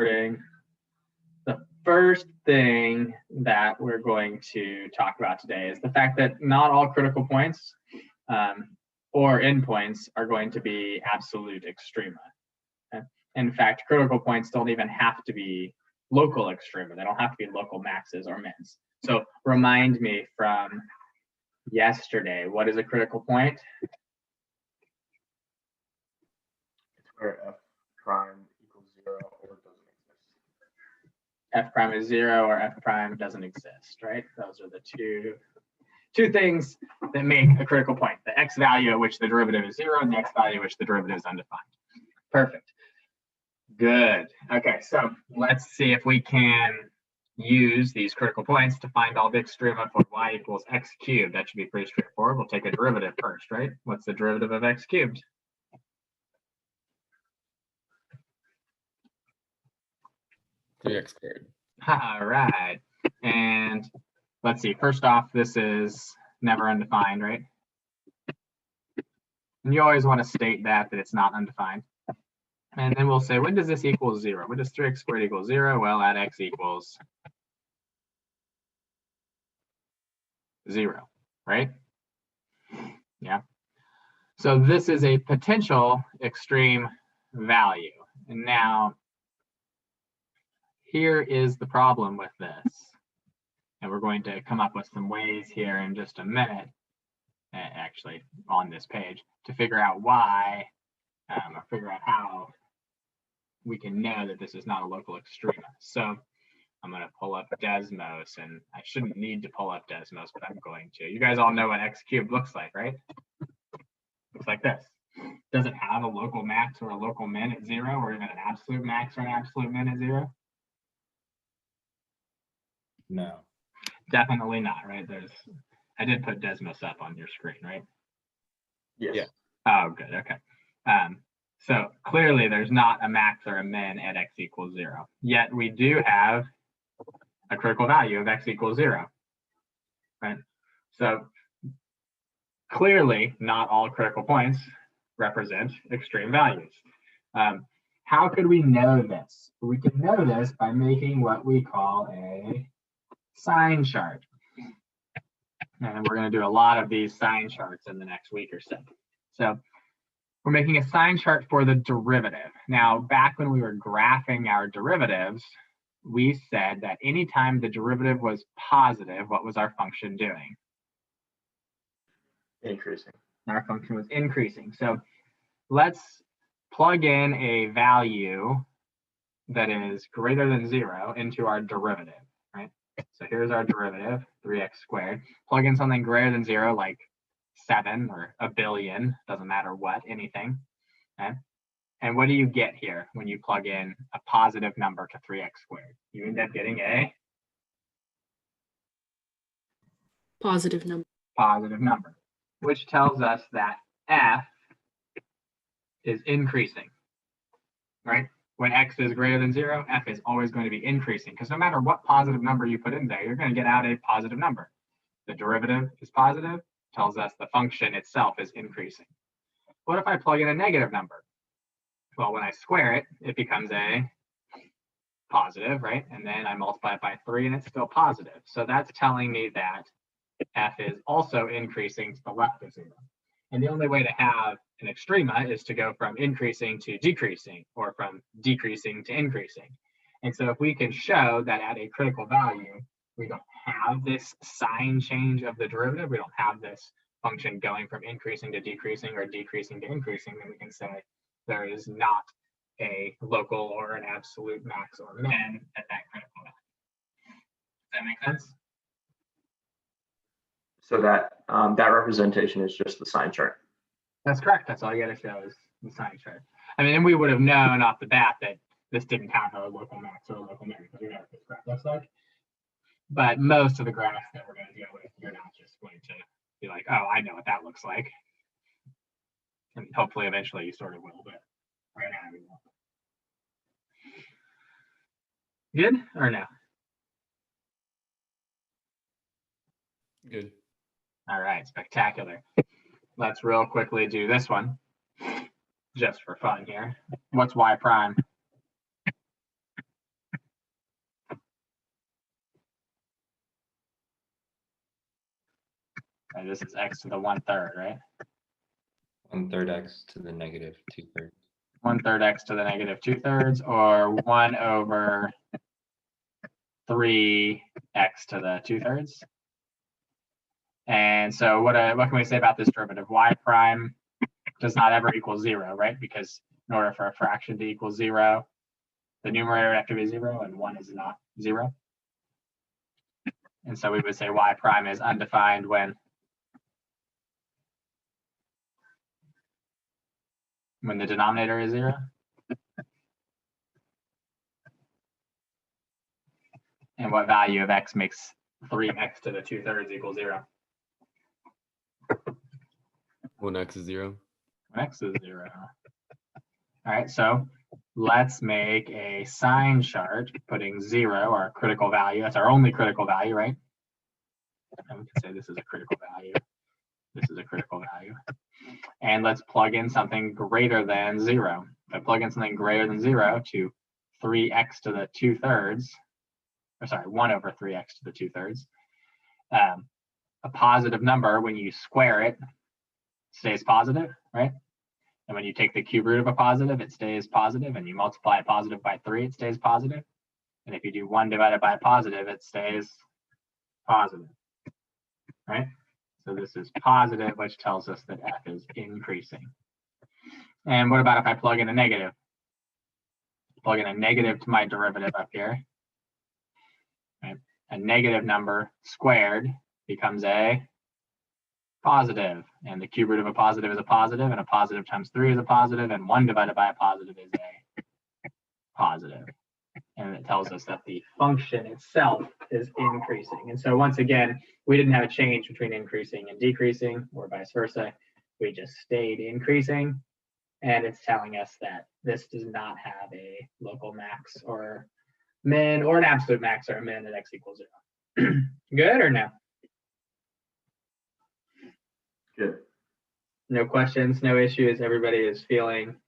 starting. The first thing that we're going to talk about today is the fact that not all critical points or endpoints are going to be absolute extrema. Okay? In fact, critical points don't even have to be local extrema. They don't have to be local maxes or mins. So remind me from yesterday, what is a critical point? It's where f prime equals 0 or doesn't exist. F prime is 0 or f prime doesn't exist, right? Those are the two things that make a critical point: the x value at which the derivative is 0 and the x value at which the derivative is undefined. Perfect. Good. Okay, so let's see if we can use these critical points to find all the extrema for y equals x cubed. That should be pretty straightforward. We'll take a derivative first, right? What's the derivative of x cubed? X squared. All right. And let's see. First off, this is never undefined, right? And you always want to state that it's not undefined. And then we'll say, when does this equal 0? When does 3x squared equal 0? Well, at x equals 0, right? Yeah. So this is a potential extreme value. And now, here is the problem with this. And we're going to come up with some ways here in just a minute, actually on this page, to figure out why, or figure out how we can know that this is not a local extrema. So I'm going to pull up Desmos, and I shouldn't need to pull up Desmos, but I'm going to. You guys all know what x cubed looks like, right? Looks like this. Does it have a local max or a local min at 0, or even an absolute max or an absolute min at 0? No. Definitely not, right? I did put Desmos up on your screen, right? Yes. Yeah. Oh, good. Okay. So clearly there's not a max or a min at x equals 0. Yet we do have a critical value of x equals 0, right? So clearly not all critical points represent extreme values. How could we know this? We can know this by making what we call a sign chart. And we're going to do a lot of these sign charts in the next week or so. So we're making a sign chart for the derivative. Now, back when we were graphing our derivatives, we said that anytime the derivative was positive, what was our function doing? Increasing. Our function was increasing. So let's plug in a value that is greater than 0 into our derivative, right? So here's our derivative, 3x squared. Plug in something greater than 0, like 7 or a billion, doesn't matter what, anything. Okay? And what do you get here when you plug in a positive number to 3x squared? You end up getting a Positive number. Positive number, which tells us that f is increasing, right? When x is greater than 0, f is always going to be increasing, because no matter what positive number you put in there, you're going to get out a positive number. The derivative is positive, tells us the function itself is increasing. What if I plug in a negative number? Well, when I square it, it becomes a positive, right? And then I multiply it by 3 and it's still positive. So that's telling me that f is also increasing to the left of 0. And the only way to have an extrema is to go from increasing to decreasing, or from decreasing to increasing. And so if we can show that at a critical value, we don't have this sign change of the derivative, we don't have this function going from increasing to decreasing or decreasing to increasing, then we can say there is not a local or an absolute max or min at that critical value. Does that make sense? So that representation is just the sign chart. That's correct. That's all you got to show is the sign chart. I mean, and we would have known off the bat that this didn't have a local max or a local min, because we know what this graph looks like. But most of the graphs that we're going to deal with, you're not just going to be like, oh, I know what that looks like. And hopefully eventually you sort of will, but right now we won't. Good or no? Good. All right, spectacular. Let's real quickly do this one, just for fun here. What's y prime? And this is x to the 1/3, right? 1/3 x to the negative 2/3. 1/3 x to the negative 2/3, or 1 over 3x to the 2/3. And so what can we say about this derivative? Y prime does not ever equal 0, right? Because in order for a fraction to equal 0, the numerator would have to be 0, and 1 is not 0. And so we would say y prime is undefined when the denominator is 0. And what value of x makes 3x to the 2/3 equal 0? When x is 0. When x is 0. All right, so let's make a sign chart putting 0, our critical value. That's our only critical value, right? And we can say this is a critical value. This is a critical value. And let's plug in something greater than 0. If I plug in something greater than 0 to 3x to the 2/3, or sorry, 1 over 3x to the 2/3, a positive number, when you square it, stays positive, right? And when you take the cube root of a positive, it stays positive, and you multiply a positive by 3, it stays positive. And if you do 1 divided by a positive, it stays positive, right? So this is positive, which tells us that f is increasing. And what about if I plug in a negative? Plug in a negative to my derivative up here. Right? A negative number squared becomes a positive, and the cube root of a positive is a positive, and a positive times 3 is a positive, and 1 divided by a positive is a positive. And it tells us that the function itself is increasing. And so once again, we didn't have a change between increasing and decreasing, or vice versa. We just stayed increasing, and it's telling us that this does not have a local max or min, or an absolute max or a min at x equals 0. Good or no? Good. No questions, no issues. Everybody is feeling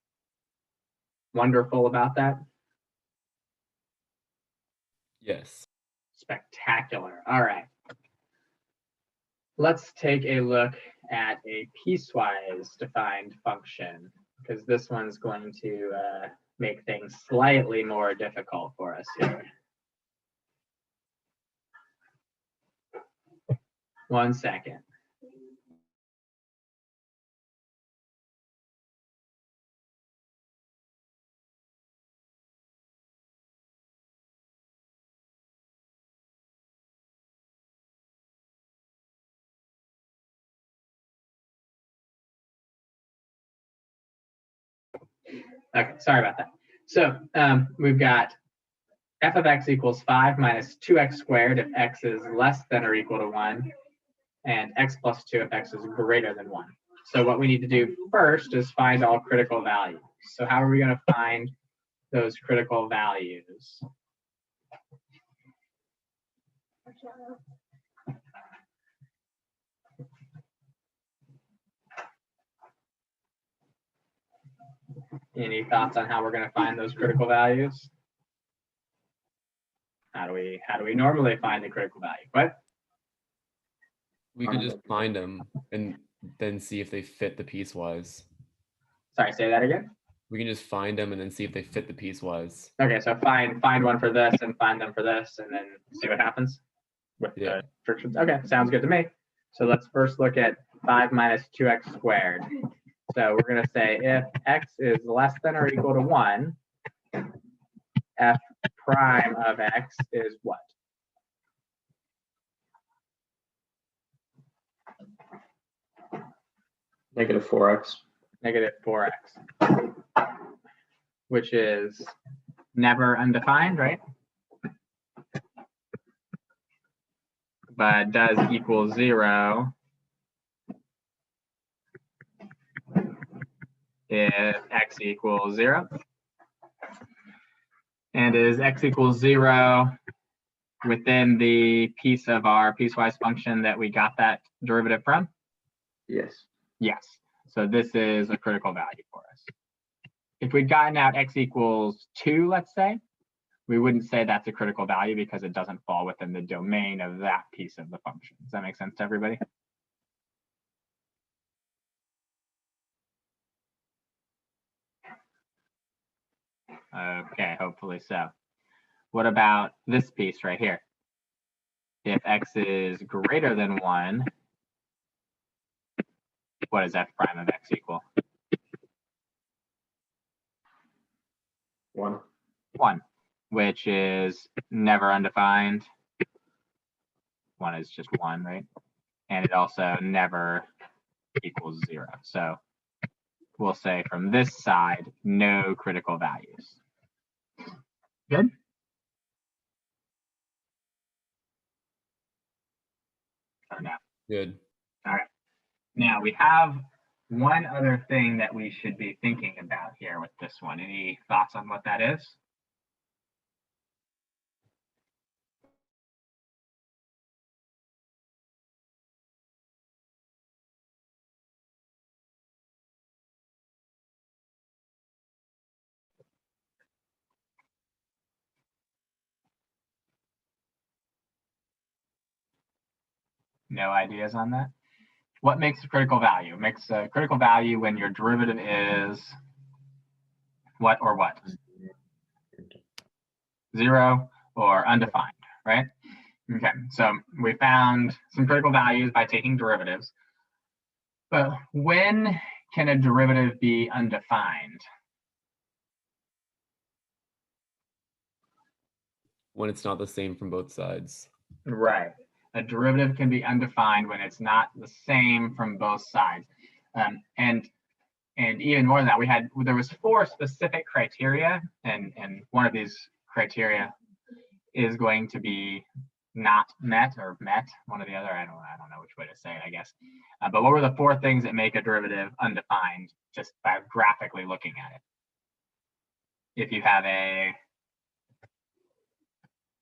wonderful about that. Yes. Spectacular. All right. Let's take a look at a piecewise defined function, because this one's going to make things slightly more difficult for us here. 1 second. Okay, sorry about that. So we've got f of x equals 5 minus 2x squared if x is less than or equal to 1, and x plus 2 if x is greater than 1. So what we need to do first is find all critical values. So how are we going to find those critical values? Any thoughts on how we're going to find those critical values? How do we normally find the critical value? What? We could just find them and then see if they fit the piecewise. Sorry, say that again. We can just find them and then see if they fit the piecewise. Okay, so find one for this and find them for this, and then see what happens with the frictions. Okay, sounds good to me. So let's first look at 5 minus 2x squared. So we're going to say if x is less than or equal to 1, f prime of x is what? Negative 4x. Negative 4x, which is never undefined, right? But does equal 0 if x equals 0. And is x equals 0 within the piece of our piecewise function that we got that derivative from? Yes. Yes. So this is a critical value for us. If we'd gotten out x equals 2, let's say, we wouldn't say that's a critical value because it doesn't fall within the domain of that piece of the function. Does that make sense to everybody? Okay, hopefully so. What about this piece right here? If x is greater than 1, what does f prime of x equal? 1. 1, which is never undefined. 1 is just 1, right? And it also never equals 0. So we'll say from this side, no critical values. Good? Or no? Good. All right. Now we have one other thing that we should be thinking about here with this one. Any thoughts on what that is? No ideas on that? What makes a critical value? Makes a critical value when your derivative is what or what? 0 or undefined, right? Okay, so we found some critical values by taking derivatives. But when can a derivative be undefined? When it's not the same from both sides. Right. A derivative can be undefined when it's not the same from both sides. And even more than that, there was 4 specific criteria, and one of these criteria is going to be not met or met, one or the other. I don't know which way to say it, I guess. But what were the 4 things that make a derivative undefined just by graphically looking at it? If you have a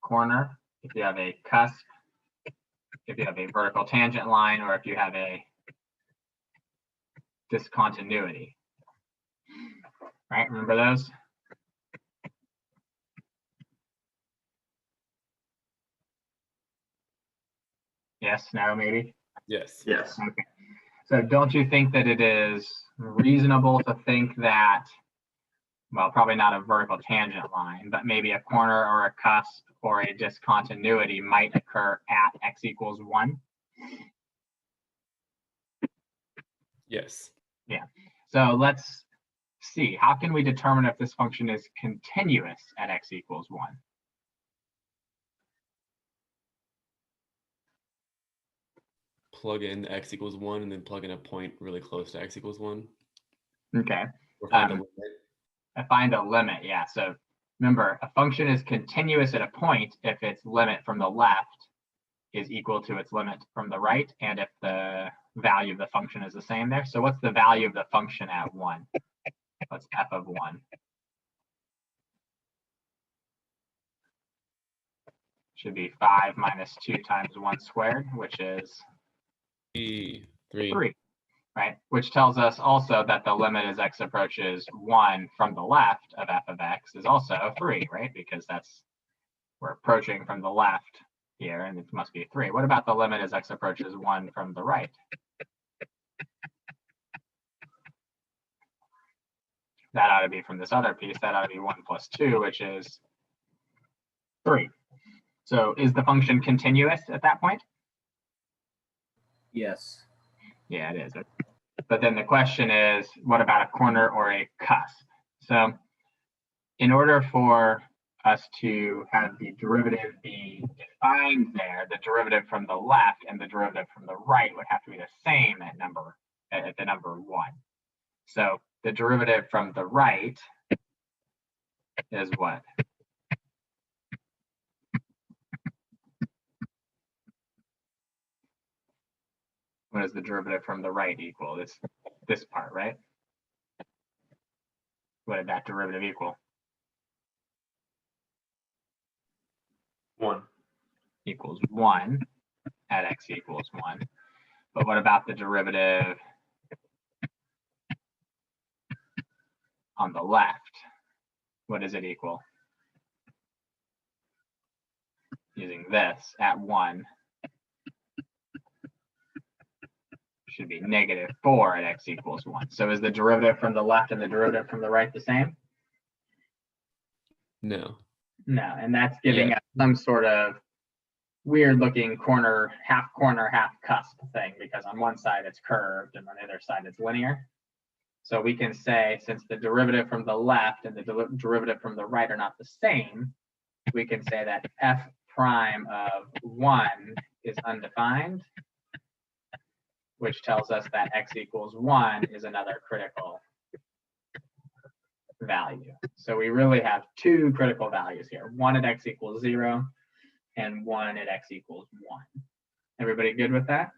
corner, if you have a cusp, if you have a vertical tangent line, or if you have a discontinuity. Right, remember those? Yes, no, maybe? Yes. Yes. Okay. So don't you think that it is reasonable to think that, well, probably not a vertical tangent line, but maybe a corner or a cusp or a discontinuity might occur at x equals 1? Yes. Yeah. So let's see. How can we determine if this function is continuous at x equals 1? Plug in x equals 1 and then plug in a point really close to x equals 1. Okay. Or find a limit. I find a limit, yeah. So remember, a function is continuous at a point if its limit from the left is equal to its limit from the right, and if the value of the function is the same there. So what's the value of the function at 1? What's f of 1? Should be 5 minus 2 times 1 squared, which is 3. 3, right? Which tells us also that the limit as x approaches 1 from the left of f of x is also 3, right? Because we're approaching from the left here, and it must be 3. What about the limit as x approaches 1 from the right? That ought to be from this other piece. That ought to be 1 plus 2, which is 3. So is the function continuous at that point? Yes. Yeah, it is. But then the question is, what about a corner or a cusp? So in order for us to have the derivative be defined there, the derivative from the left and the derivative from the right would have to be the same at the number 1. So the derivative from the right is what? What is the derivative from the right equal? This part, right? What did that derivative equal? 1. Equals 1 at x equals 1. But what about the derivative on the left? What does it equal? Using this at 1 should be -4 at x equals 1. So is the derivative from the left and the derivative from the right the same? No. No, and that's giving Yeah. us some sort of weird looking corner, half cusp thing, because on one side it's curved and on the other side it's linear. So we can say, since the derivative from the left and the derivative from the right are not the same, we can say that f prime of 1 is undefined, which tells us that x equals 1 is another critical value. So we really have two critical values here, one at x equals 0 and one at x equals 1. Everybody good with that?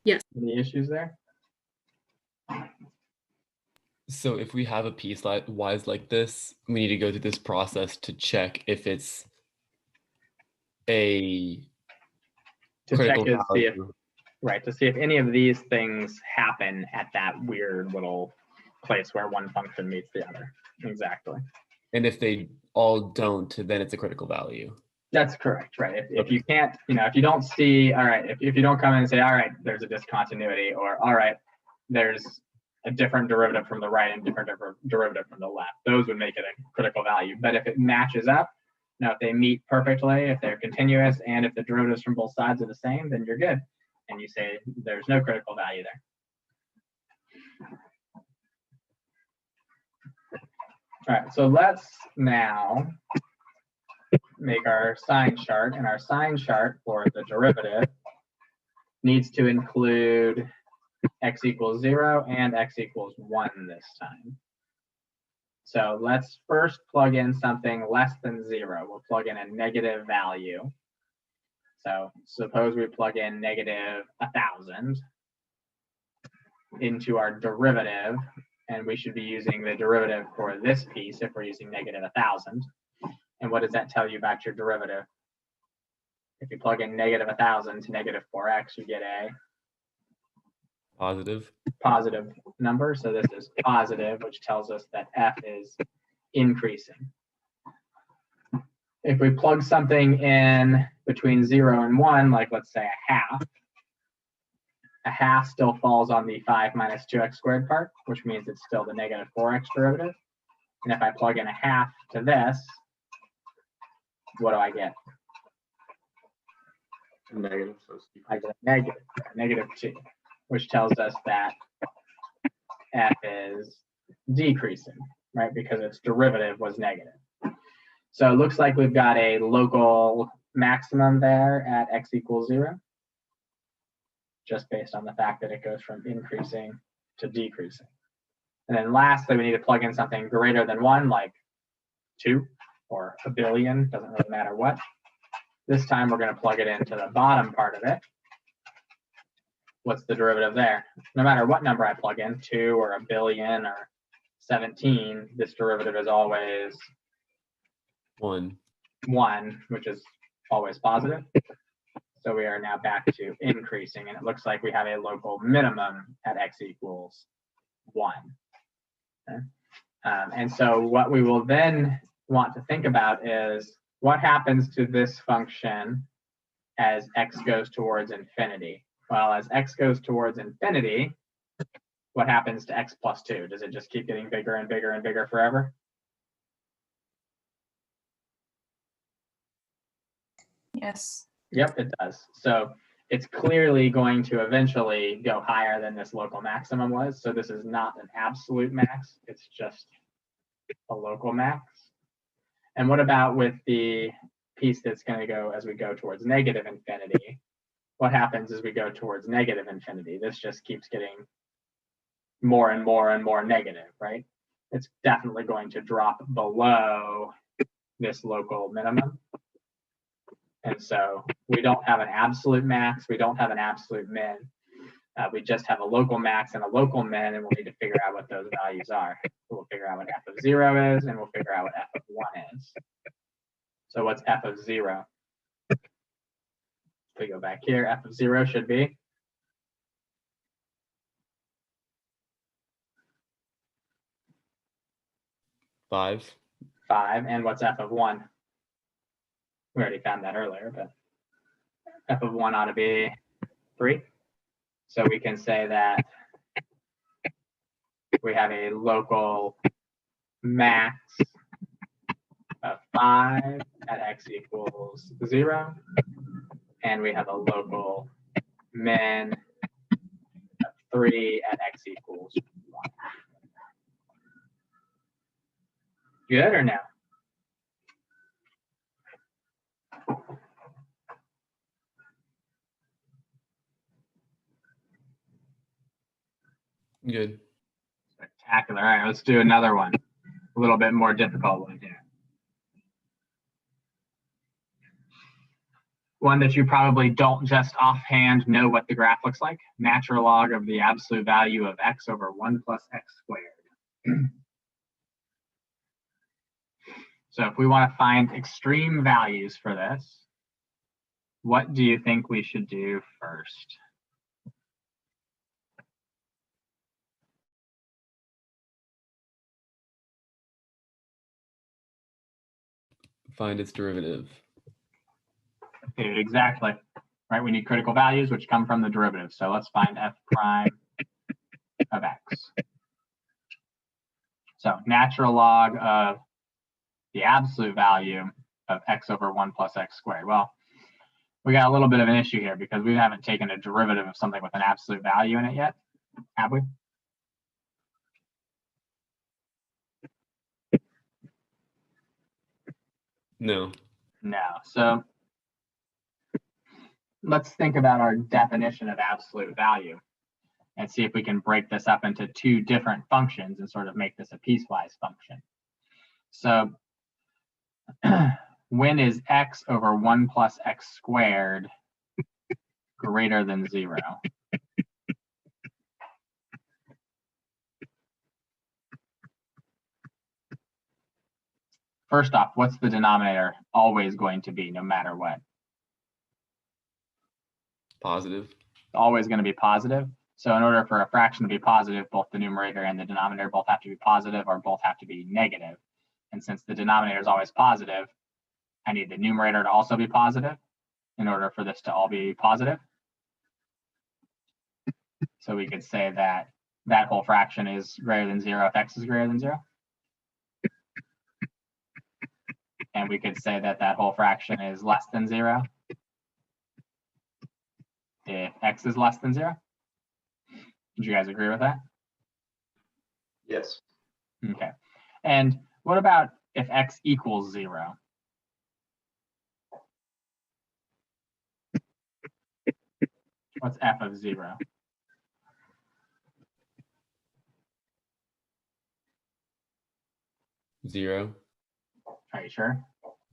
Yes. Any issues there? So if we have a piece like wise like this, we need to go through this process to check if it's a To critical check is see if, value. right, to see if any of these things happen at that weird little place where one function meets the other. Exactly. And if they all don't, then it's a critical value. That's correct, right? If Okay. you can't, if you don't see, all right, if you don't come in and say, all right, there's a discontinuity, or all right, there's a different derivative from the right and different derivative from the left, those would make it a critical value. But if it matches up, now if they meet perfectly, if they're continuous, and if the derivatives from both sides are the same, then you're good. And you say there's no critical value there. All right, so let's now make our sign chart, and our sign chart for the derivative needs to include x equals 0 and x equals 1 this time. So let's first plug in something less than 0. We'll plug in a negative value. So suppose we plug in negative 1,000 into our derivative, and we should be using the derivative for this piece if we're using negative 1,000. And what does that tell you about your derivative? If you plug in negative 1,000 to negative 4x, you get a positive number. So this is positive, which tells us that f is increasing. If we plug something in between 0 and 1, like let's say a half still falls on the 5 minus 2x squared part, which means it's still the negative 4x derivative. And if I plug in a half to this, what do I get? Negative, so I get a negative 2, which tells us that f is decreasing, right? Because its derivative was negative. So it looks like we've got a local maximum there at x equals 0, just based on the fact that it goes from increasing to decreasing. And then lastly, we need to plug in something greater than 1, like 2 or a billion, doesn't really matter what. This time we're going to plug it into the bottom part of it. What's the derivative there? No matter what number I plug in, 2 or a billion or 17, this derivative is always 1, which is always positive. So we are now back to increasing, and it looks like we have a local minimum at x equals 1. Okay? And so what we will then want to think about is what happens to this function as x goes towards infinity. Well, as x goes towards infinity, what happens to x plus 2? Does it just keep getting bigger and bigger and bigger forever? Yes. Yep, it does. So it's clearly going to eventually go higher than this local maximum was. So this is not an absolute max. It's just a local max. And what about with the piece that's going to go as we go towards negative infinity? What happens as we go towards negative infinity? This just keeps getting more and more and more negative, right? It's definitely going to drop below this local minimum. And so we don't have an absolute max. We don't have an absolute min. We just have a local max and a local min, and we'll need to figure out what those values are. We'll figure out what f of 0 is, and we'll figure out what f of 1 is. So what's f of 0? If we go back here, f of 0 should be 5. 5. And what's f of 1? We already found that earlier, but f of 1 ought to be 3. So we can say that we have a local max of 5 at x equals 0, and we have a local min of 3 at x equals 1. Good or no? Good. Spectacular. All right, let's do another one. A little bit more difficult one here. One that you probably don't just offhand know what the graph looks like. Natural log of the absolute value of x over 1 plus x squared. So if we want to find extreme values for this, what do you think we should do first? Find its derivative. Dude, exactly. Right, we need critical values, which come from the derivative. So let's find f prime of x. So natural log of the absolute value of x over 1 plus x squared. Well, we got a little bit of an issue here because we haven't taken a derivative of something with an absolute value in it yet, have we? No. No. So let's think about our definition of absolute value and see if we can break this up into 2 different functions and sort of make this a piecewise function. So when is x over 1 plus x squared greater than 0? First off, what's the denominator always going to be no matter what? Positive. Always going to be positive. So in order for a fraction to be positive, both the numerator and the denominator both have to be positive or both have to be negative. And since the denominator is always positive, I need the numerator to also be positive in order for this to all be positive. So we could say that that whole fraction is greater than 0 if x is greater than 0. And we could say that that whole fraction is less than 0 if x is less than 0. Would you guys agree with that? Yes. Okay. And what about if x equals 0? What's f of 0? Zero. Are you sure?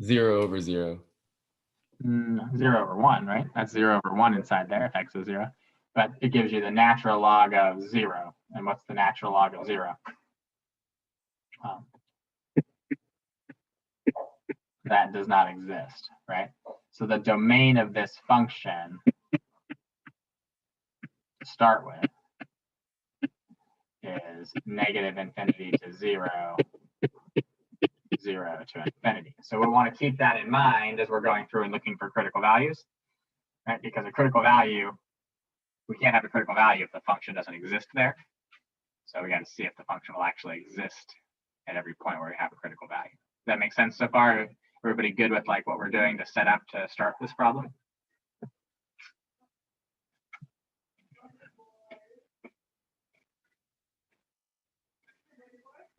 0 over 0. 0 over 1, right? That's 0 over 1 inside there if x is 0. But it gives you the natural log of 0. And what's the natural log of 0? That does not exist, right? So the domain of this function to start with is negative infinity to 0, 0 to infinity. So we want to keep that in mind as we're going through and looking for critical values, right? Because a critical value, we can't have a critical value if the function doesn't exist there. So we got to see if the function will actually exist at every point where we have a critical value. Does that make sense so far? Everybody good with like what we're doing to set up to start this problem?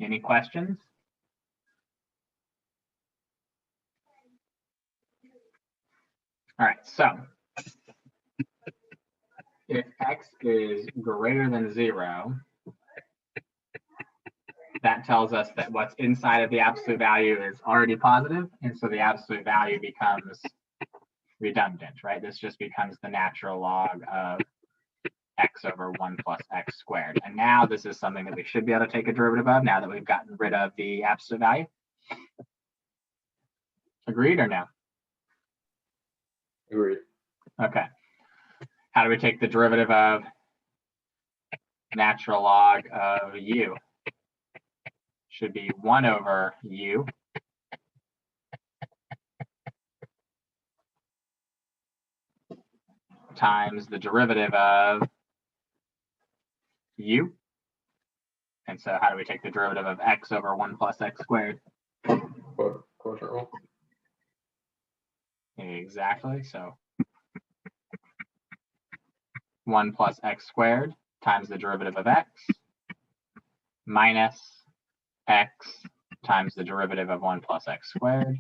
Any questions? All right, so if x is greater than 0, that tells us that what's inside of the absolute value is already positive, and so the absolute value becomes redundant, right? This just becomes the natural log of x over 1 plus x squared. And now this is something that we should be able to take a derivative of now that we've gotten rid of the absolute value. Agreed or no? Agreed. Okay. How do we take the derivative of natural log of u? Should be 1 over u. times the derivative of u. And so how do we take the derivative of x over 1 plus x squared? Quotient rule. Exactly. So 1 plus x squared times the derivative of x minus x times the derivative of 1 plus x squared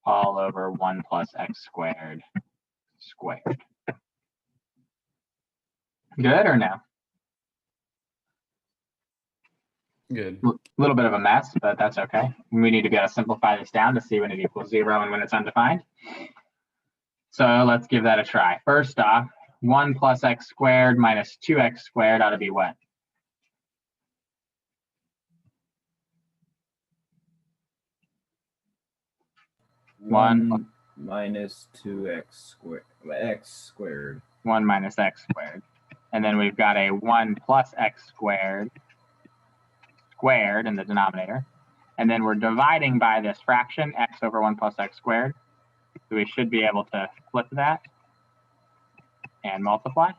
all over 1 plus x squared squared. Good or no? Good. A little bit of a mess, but that's okay. We need to be able to simplify this down to see when it equals 0 and when it's undefined. So let's give that a try. First off, 1 plus x squared minus 2x squared ought to be what? One minus 2x squared, x squared. 1 minus x squared. And then we've got a 1 plus x squared in the denominator. And then we're dividing by this fraction, x over 1 plus x squared. So we should be able to flip that and multiply.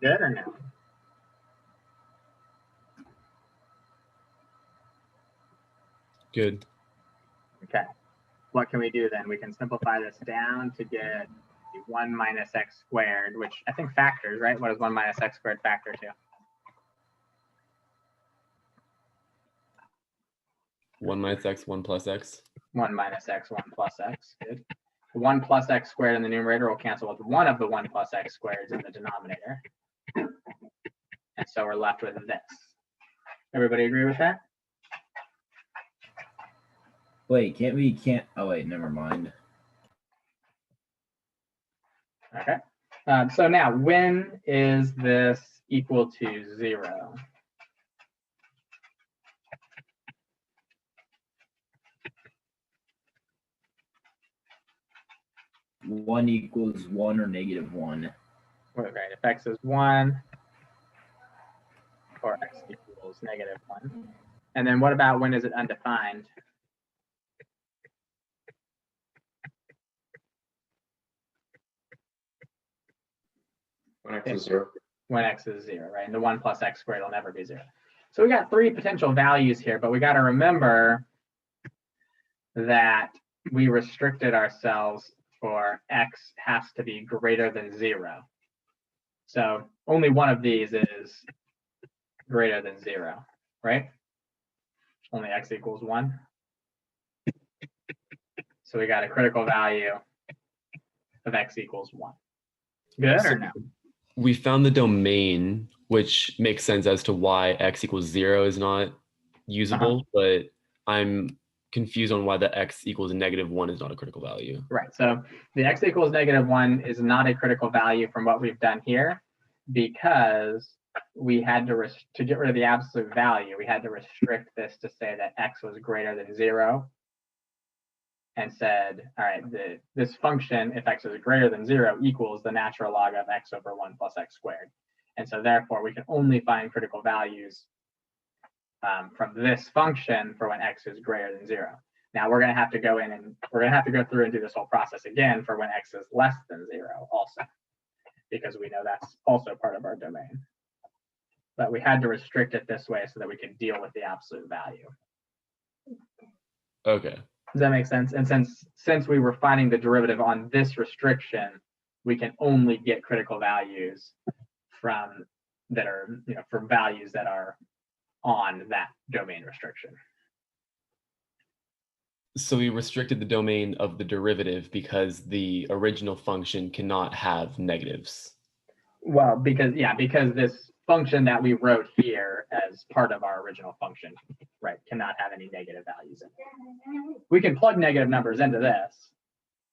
Good or no? Good. Okay. What can we do then? We can simplify this down to get 1 minus x squared, which I think factors, right? What does 1 minus x squared factor to? 1 minus x, 1 plus x. 1 minus x, 1 plus x. Good. 1 plus x squared in the numerator will cancel with one of the 1 plus x squareds in the denominator. And so we're left with this. Everybody agree with that? Wait, oh wait, never mind. Okay. So now, when is this equal to 0? One equals 1 or negative 1. Okay, if x is 1 or x equals negative 1. And then what about when is it undefined? When x is 0. When x is 0, right? And the 1 plus x squared will never be 0. So we got 3 potential values here, but we got to remember that we restricted ourselves for x has to be greater than 0. So only one of these is greater than 0, right? Only x equals 1. So we got a critical value of x equals 1. Good or no? We found the domain, which makes sense as to why x equals 0 is not usable, but I'm confused on why the x equals negative 1 is not a critical value. Right. So the x equals negative 1 is not a critical value from what we've done here because we had to get rid of the absolute value. We had to restrict this to say that x was greater than 0 and said, all right, this function, if x is greater than 0, equals the natural log of x over 1 plus x squared. And so therefore, we can only find critical values from this function for when x is greater than 0. Now we're going to have to go in and we're going to have to go through and do this whole process again for when x is less than 0 also, because we know that's also part of our domain. But we had to restrict it this way so that we could deal with the absolute value. Okay. Does that make sense? And since we were finding the derivative on this restriction, we can only get critical values from that are, for values that are on that domain restriction. So we restricted the domain of the derivative because the original function cannot have negatives. Well, because this function that we wrote here as part of our original function, right, cannot have any negative values in it. We can plug negative numbers into this,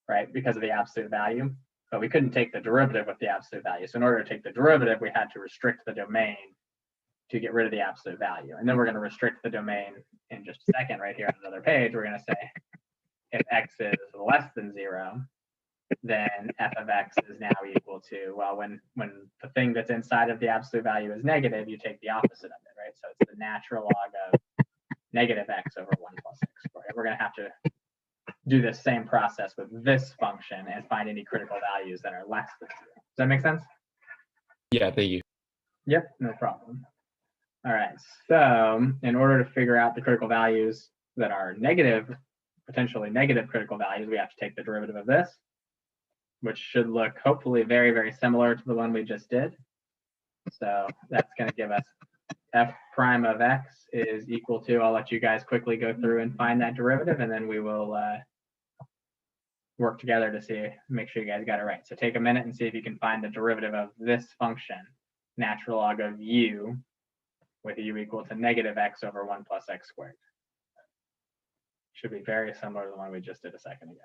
right, because of the absolute value, but we couldn't take the derivative with the absolute value. So in order to take the derivative, we had to restrict the domain to get rid of the absolute value. And then we're going to restrict the domain in just a second right here on another page. We're going to say if x is less than 0, then f of x is now equal to, well, when the thing that's inside of the absolute value is negative, you take the opposite of it, right? So it's the natural log of negative x over 1 plus x squared. We're going to have to do this same process with this function and find any critical values that are less than 0. Does that make sense? Yeah, thank you. Yep, no problem. All right, so in order to figure out the critical values that are negative, potentially negative critical values, we have to take the derivative of this, which should look hopefully very, very similar to the one we just did. So that's going to give us f prime of x is equal to, I'll let you guys quickly go through and find that derivative, and then we will work together to see, make sure you guys got it right. So take a minute and see if you can find the derivative of this function, natural log of u, with u equal to negative x over 1 plus x squared. Should be very similar to the one we just did a second ago.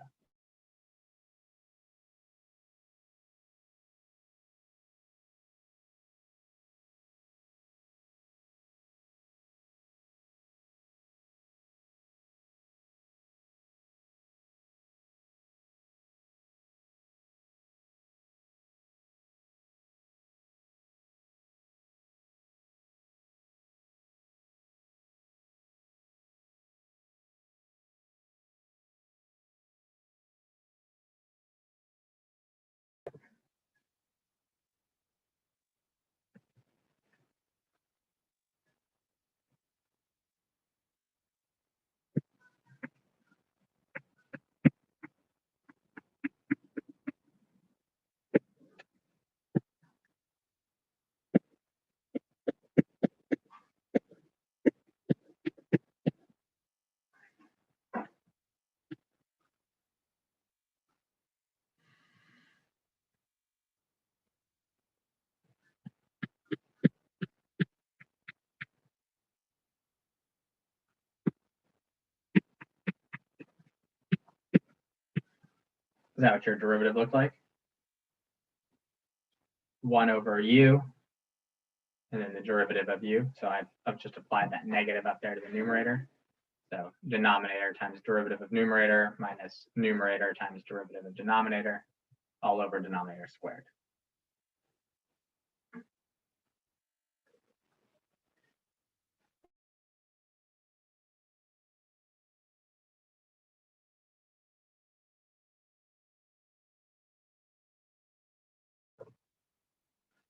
Is that what your derivative looked like? 1 over u, and then the derivative of u. So I've just applied that negative up there to the numerator. So denominator times derivative of numerator minus numerator times derivative of denominator, all over denominator squared.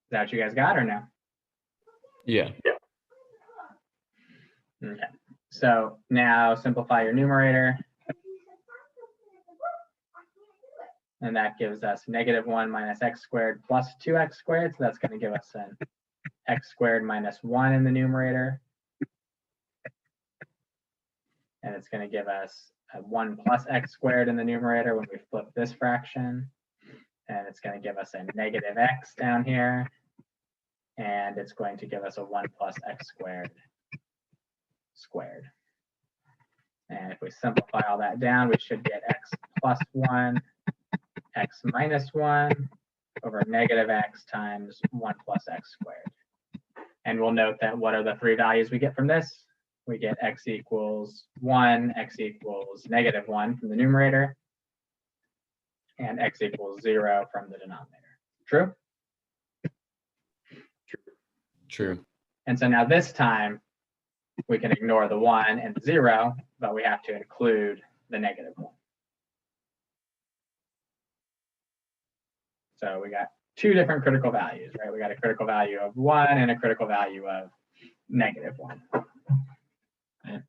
Is that what you guys got or no? Yeah. Okay. So now simplify your numerator. And that gives us negative 1 minus x squared plus 2x squared. So that's going to give us an x squared minus 1 in the numerator. And it's going to give us a 1 plus x squared in the numerator when we flip this fraction. And it's going to give us a negative x down here. And it's going to give us a 1 plus x squared squared. And if we simplify all that down, we should get x plus 1, x minus 1 over negative x times 1 plus x squared. And we'll note that what are the three values we get from this? We get x equals 1, x equals negative 1 from the numerator, and x equals 0 from the denominator. True? True. And so now this time, we can ignore the 1 and the 0, but we have to include the negative 1. So we got two different critical values, right? We got a critical value of 1 and a critical value of negative 1. Right.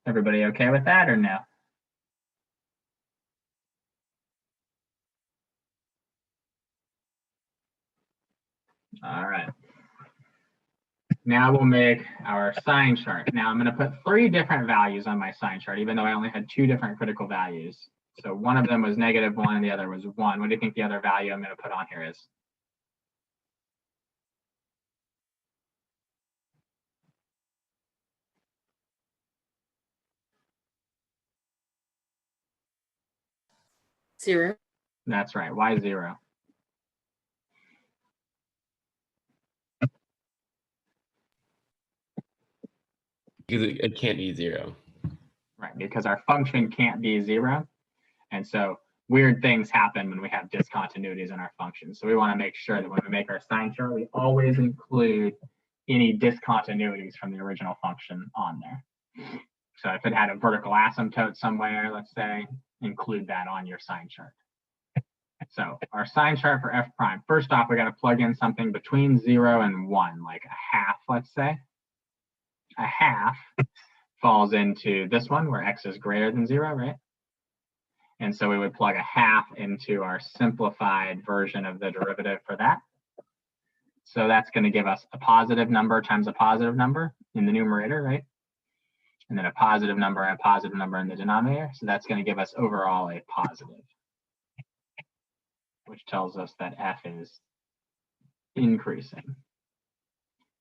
Everybody okay with that or no? All right. Now we'll make our sign chart. Now I'm going to put 3 different values on my sign chart, even though I only had 2 different critical values. So one of them was negative 1 and the other was 1. What do you think the other value I'm going to put on here is? Zero. That's right. Why 0? Because it can't be 0. Right, because our function can't be 0. And so weird things happen when we have discontinuities in our function. So we want to make sure that when we make our sign chart, we always include any discontinuities from the original function on there. So if it had a vertical asymptote somewhere, let's say, include that on your sign chart. So our sign chart for f prime, first off, we got to plug in something between 0 and 1, like a half, let's say. A half falls into this one where x is greater than 0, right? And so we would plug a half into our simplified version of the derivative for that. So that's going to give us a positive number times a positive number in the numerator, right? And then a positive number and a positive number in the denominator. So that's going to give us overall a positive, which tells us that f is increasing.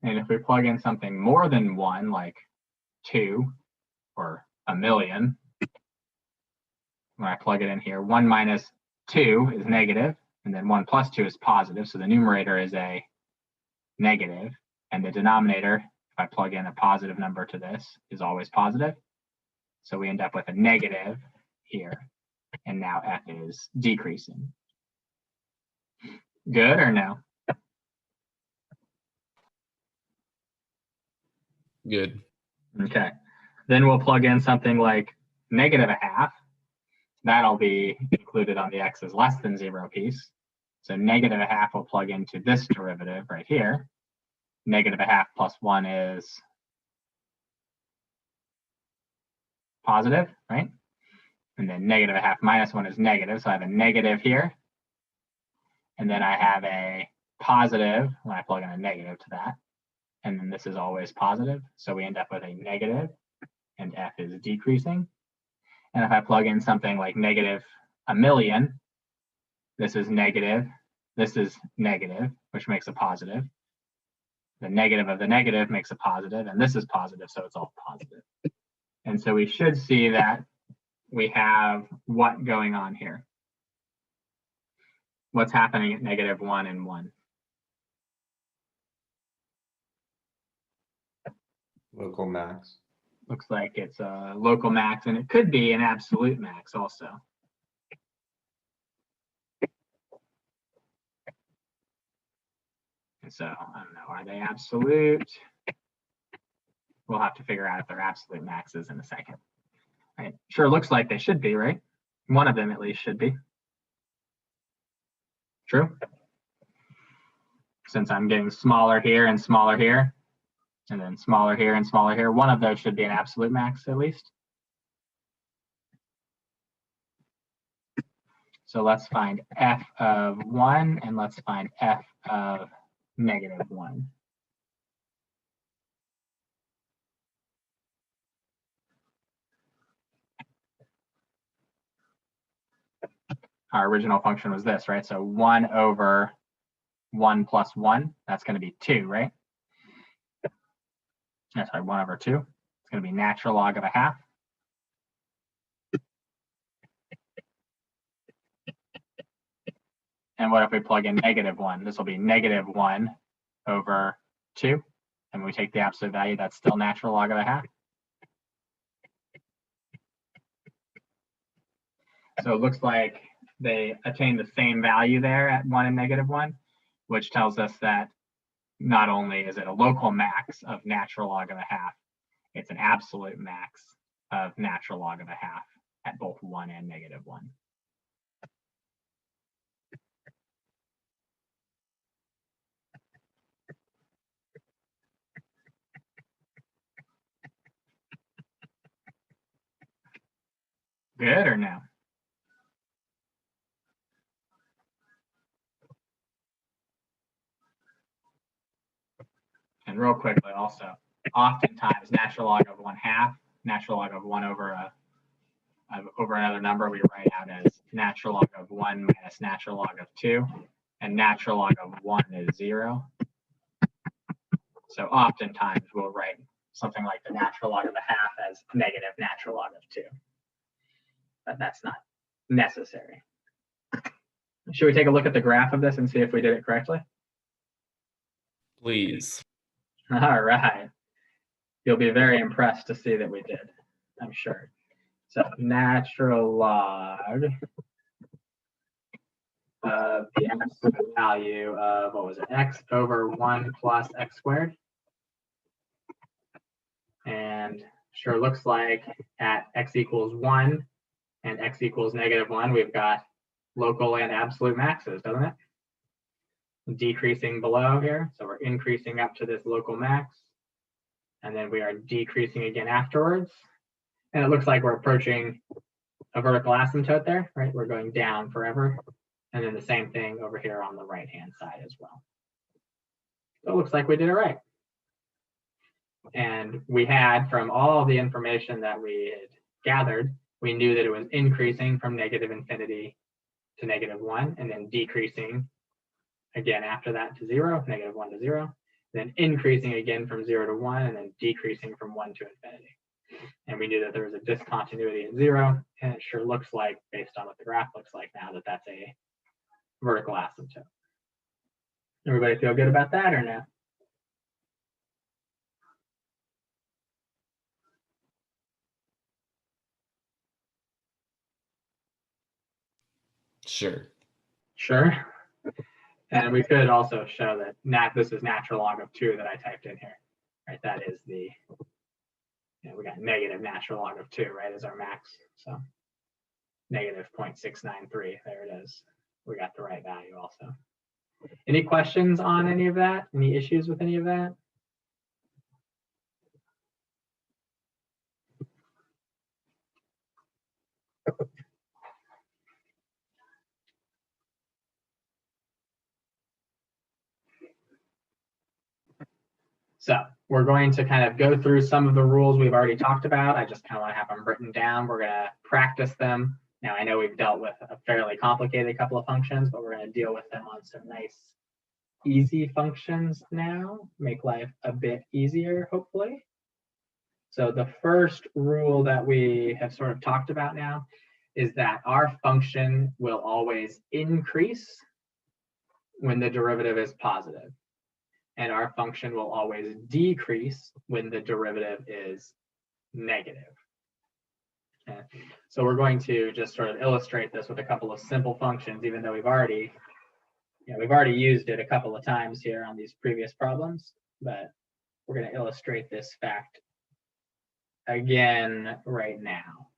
And if we plug in something more than 1, like 2 or a million, when I plug it in here, 1 minus 2 is negative, and then 1 plus 2 is positive. So the numerator is a negative, and the denominator, if I plug in a positive number to this, is always positive. So we end up with a negative here, and now f is decreasing. Good or no? Good. Okay. Then we'll plug in something like negative a half. That'll be included on the x is less than 0 piece. So negative a half will plug into this derivative right here. Negative a half plus 1 is positive, right? And then negative a half minus 1 is negative. So I have a negative here. And then I have a positive when I plug in a negative to that. And then this is always positive. So we end up with a negative, and f is decreasing. And if I plug in something like negative a million, this is negative, which makes a positive. The negative of the negative makes a positive, and this is positive, so it's all positive. And so we should see that we have what going on here? What's happening at negative 1 and 1? Local max. Looks like it's a local max, and it could be an absolute max also. And so, I don't know, are they absolute? We'll have to figure out if they're absolute maxes in a second. Right. Sure looks like they should be, right? One of them at least should be. True? Since I'm getting smaller here and smaller here, and then smaller here and smaller here, one of those should be an absolute max at least. So let's find f of 1, and let's find f of negative 1. Our original function was this, right? So 1 over 1 plus 1, that's going to be 2, right? Yeah, sorry, 1 over 2. It's going to be natural log of a half. And what if we plug in negative 1? This will be negative 1 over 2. And when we take the absolute value, that's still natural log of a half. So it looks like they attain the same value there at 1 and negative 1, which tells us that not only is it a local max of natural log of a half, it's an absolute max of natural log of a half at both 1 and negative 1. Good or no? And real quickly also, oftentimes natural log of 1/2, natural log of 1 over over another number we write out as natural log of 1 minus natural log of 2, and natural log of 1 is 0. So oftentimes we'll write something like the natural log of a half as negative natural log of 2. But that's not necessary. Should we take a look at the graph of this and see if we did it correctly? Please. All right. You'll be very impressed to see that we did, I'm sure. So natural log of the absolute value of, what was it, x over 1 plus x squared. And sure looks like at x equals 1 and x equals -1, we've got local and absolute maxes, doesn't it? Decreasing below here, so we're increasing up to this local max, and then we are decreasing again afterwards. And it looks like we're approaching a vertical asymptote there, right? We're going down forever. And then the same thing over here on the right-hand side as well. So it looks like we did it right. And we had, from all the information that we had gathered, we knew that it was increasing from -infinity to -1, and then decreasing again after that to 0, -1 to 0, then increasing again from 0 to 1, and then decreasing from 1 to infinity. And we knew that there was a discontinuity at 0, and it sure looks like, based on what the graph looks like now, that that's a vertical asymptote. Everybody feel good about that or no? Sure. Sure. And we could also show that this is natural log of 2 that I typed in here, right? That is the, we got negative natural log of 2, right, as our max. So negative 0.693, there it is. We got the right value also. Any questions on any of that? Any issues with any of that? So we're going to kind of go through some of the rules we've already talked about. I just kind of want to have them written down. We're going to practice them. Now, I know we've dealt with a fairly complicated couple of functions, but we're going to deal with them on some nice, easy functions now. Make life a bit easier, hopefully. So the first rule that we have sort of talked about now is that our function will always increase when the derivative is positive. And our function will always decrease when the derivative is negative. Okay. So we're going to just sort of illustrate this with a couple of simple functions, even though we've already used it a couple of times here on these previous problems, but we're going to illustrate this fact again right now.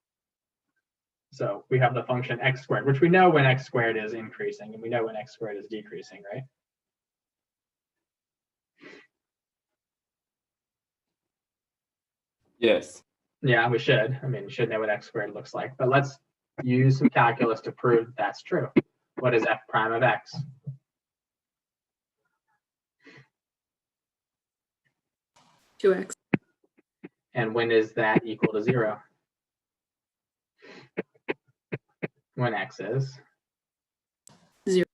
So we have the function x squared, which we know when x squared is increasing, and we know when x squared is decreasing, right? Yes. Yeah, we should. I mean, you should know what x squared looks like, but let's use some calculus to prove that's true. What is f prime of x? $2x. And when is that equal to 0? When x is 0.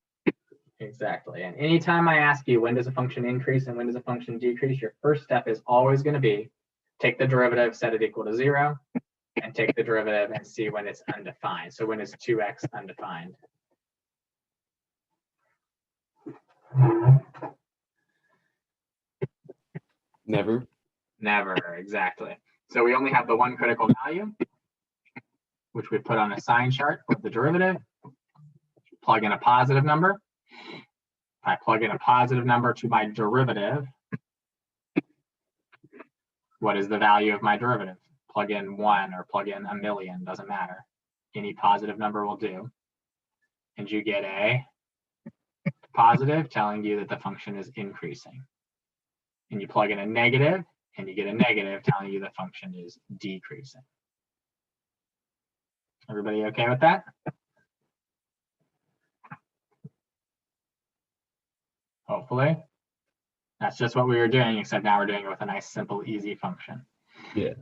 Exactly. And anytime I ask you when does a function increase and when does a function decrease, your first step is always going to be take the derivative, set it equal to 0, and take the derivative and see when it's undefined. So when is 2x undefined? Never. Never, exactly. So we only have the one critical value, which we put on a sign chart of the derivative. Plug in a positive number. If I plug in a positive number to my derivative, what is the value of my derivative? Plug in 1 or plug in 1,000,000, doesn't matter. Any positive number will do. And you get a positive telling you that the function is increasing. And you plug in a negative, and you get a negative telling you the function is decreasing. Everybody okay with that? Hopefully. That's just what we were doing, except now we're doing it with a nice, simple, easy function. Yeah.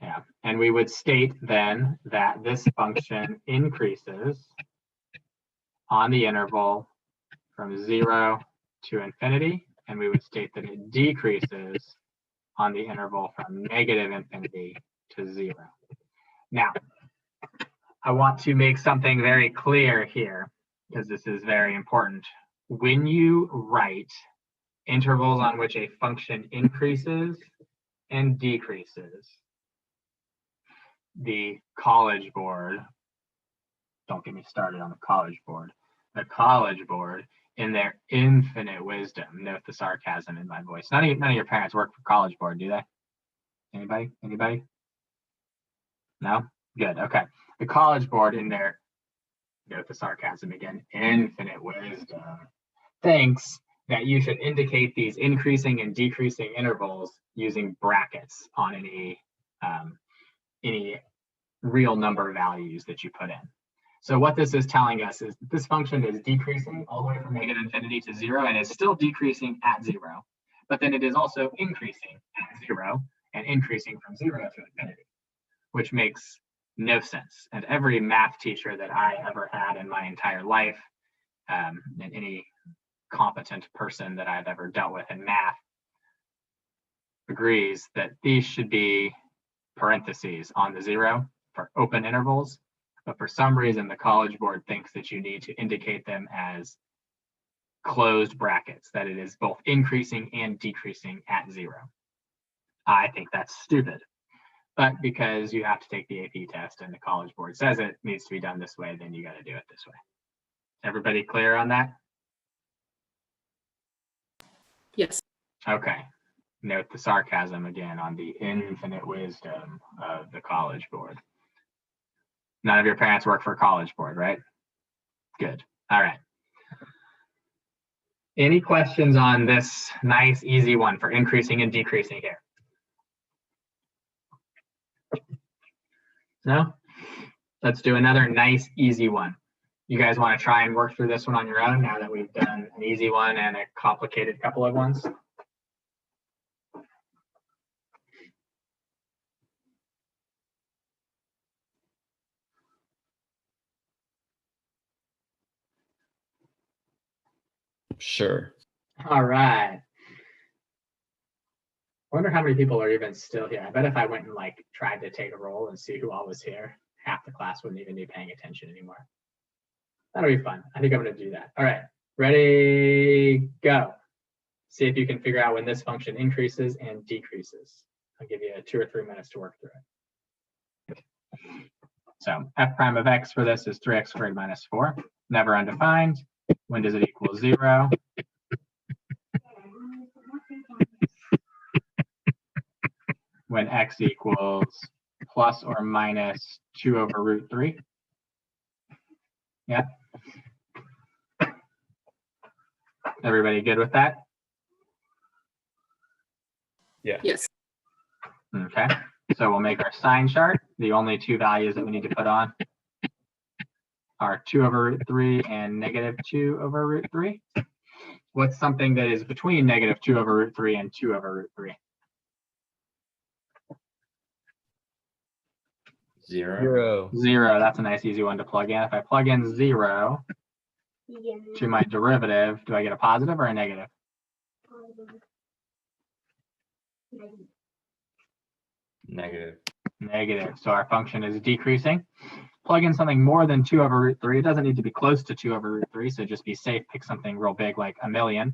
Yeah. And we would state then that this function increases on the interval from 0 to infinity, and we would state that it decreases on the interval from -infinity to 0. Now, I want to make something very clear here, because this is very important. When you write intervals on which a function increases and decreases, the College Board, don't get me started on the College Board, the College Board, in their infinite wisdom, note the sarcasm in my voice. None of your parents work for College Board, do they? Anybody? No? Good. Okay. The College Board in their, note the sarcasm again, infinite wisdom, thinks that you should indicate these increasing and decreasing intervals using brackets on any real number values that you put in. So what this is telling us is that this function is decreasing all the way from negative infinity to 0 and is still decreasing at 0. But then it is also increasing at 0 and increasing from 0 to infinity, which makes no sense. And every math teacher that I ever had in my entire life, and any competent person that I've ever dealt with in math, agrees that these should be parentheses on the 0 for open intervals. But for some reason, the College Board thinks that you need to indicate them as closed brackets, that it is both increasing and decreasing at 0. I think that's stupid. But because you have to take the AP test and the College Board says it needs to be done this way, then you got to do it this way. Everybody clear on that? Yes. Okay. Note the sarcasm again on the infinite wisdom of the College Board. None of your parents work for College Board, right? Good. All right. Any questions on this nice, easy one for increasing and decreasing here? No? Let's do another nice, easy one. You guys want to try and work through this one on your own now that we've done an easy one and a complicated couple of ones? Sure. All right. I wonder how many people are even still here. I bet if I went and like tried to take a roll and see who all was here, half the class wouldn't even be paying attention anymore. That'll be fun. I think I'm going to do that. All right. Ready, go. See if you can figure out when this function increases and decreases. I'll give you 2 or 3 minutes to work through it. So f prime of x for this is 3x squared minus 4. Never undefined. When does it equal 0? When x equals plus or minus 2 over root 3. Yeah. Everybody good with that? Yeah. Yes. Okay. So we'll make our sign chart. The only 2 values that we need to put on are 2 over root 3 and negative 2 over root 3. What's something that is between negative 2 over root 3 and 2 over root 3? 0. 0. That's a nice easy one to plug in. If I plug in 0 to my derivative, do I get a positive or a negative? Negative. Negative. So our function is decreasing. Plug in something more than 2 over root 3. It doesn't need to be close to 2 over root 3. So just be safe. Pick something real big like a million.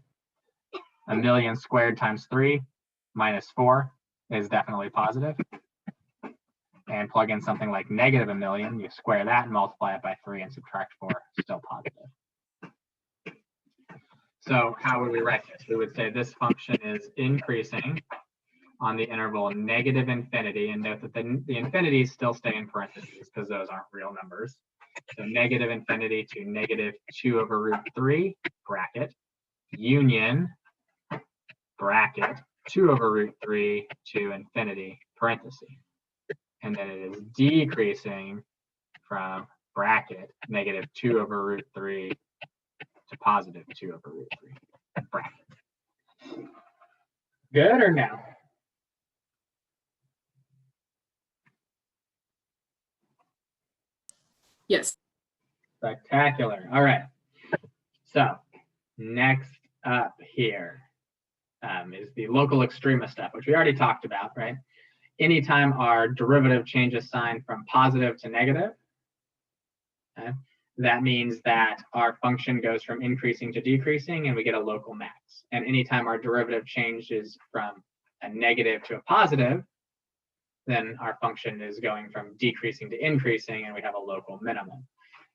A million squared times 3 minus 4 is definitely positive. And plug in something like negative a million. You square that and multiply it by 3 and subtract 4. Still positive. So how would we write this? We would say this function is increasing on the interval negative infinity, and note that the infinities still stay in parentheses because those aren't real numbers. So negative infinity to negative 2 over root 3, bracket, union, bracket, 2 over root 3 to infinity, parenthesis. And then it is decreasing from bracket, negative 2 over root 3 to positive 2 over root 3, bracket. Good or no? Yes. Spectacular. All right. So next up here is the local extrema stuff, which we already talked about, right? Anytime our derivative changes sign from positive to negative, okay, that means that our function goes from increasing to decreasing and we get a local max. And anytime our derivative changes from a negative to a positive, then our function is going from decreasing to increasing and we have a local minimum.